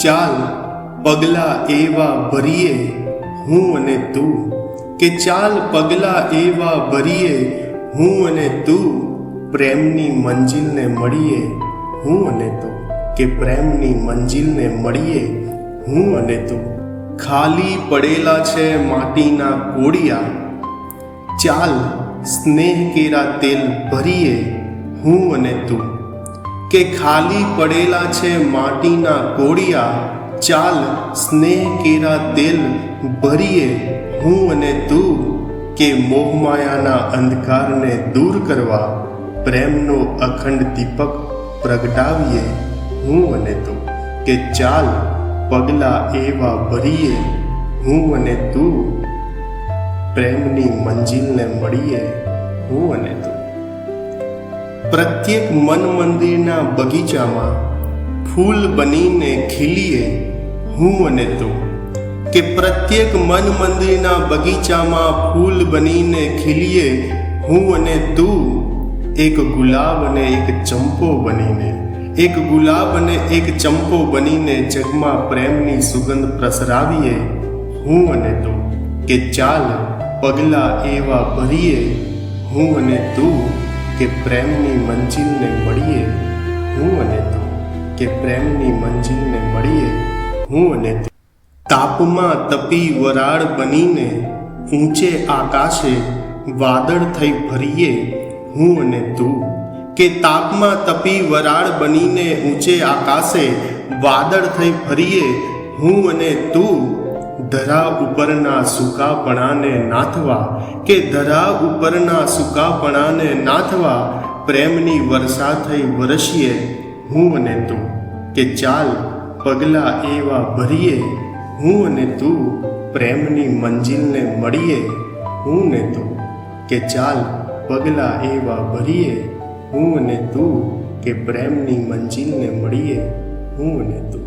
ચાલ પગલા એવા ભરીએ હું અને તું, કે ચાલ પગલા એવા ભરીએ હું અને તું, પ્રેમની મંજિલને મળીએ હું અને તું, કે પ્રેમની મંજિલને મળીએ હું અને તું. ખાલી પડેલા છે માટીના કોડિયા, ચાલ સ્નેહ કેરા તેલ ભરીએ હું અને તું, કે ખાલી પડેલા છે માટીના કોડિયા, ચાલ સ્નેહ કેરા તેલ ભરીએ હું અને તું, કે મોહમાયાના અંધકારને દૂર કરવા પ્રેમનો અખંડ દીપક પ્રગટાવીએ હું અને તું, કે ચાલ પગલા એવા ભરીએ હું અને તું, પ્રેમની મંજિલને મળીએ હું અને તું. પ્રત્યેક મન મંદિરના બગીચામાં ફૂલ બનીને ખીલીએ હું અને તું, કે પ્રત્યેક મન મંદિરના બગીચામાં ફૂલ બનીને ખીલીએ હું અને તું, એક ગુલાબ અને એક ચંપો બનીને, એક ગુલાબ અને એક ચંપો બનીને જગમાં પ્રેમની સુગંધ પ્રસરાવીએ હું અને તું, કે ચાલ પગલા એવા ભરીએ હું અને તું, કે પ્રેમની મંજિલને મળીએ હું અને તું, કે પ્રેમની મંજિલને મળીએ હું અને તું. તાપમાં તપી વરાળ બનીને ઊંચે આકાશે વાદળ થઈ ફરીએ હું અને તું, કે તાપમાં તપી વરાળ બનીને ઊંચે આકાશે વાદળ થઈ ફરીએ હું અને તું, ધરા ઉપરના સૂકાપણાને નાથવા, કે ધરા ઉપરના સૂકાપણાને નાથવા પ્રેમની વર્ષા થઈ વરસીએ હું અને તું, કે ચાલ પગલા એવા ભરીએ હું અને તું, પ્રેમની મંજિલને મળીએ હું ને તું, કે ચાલ પગલા એવા ભરીએ હું અને તું, કે પ્રેમની મંજિલને મળીએ હું અને તું.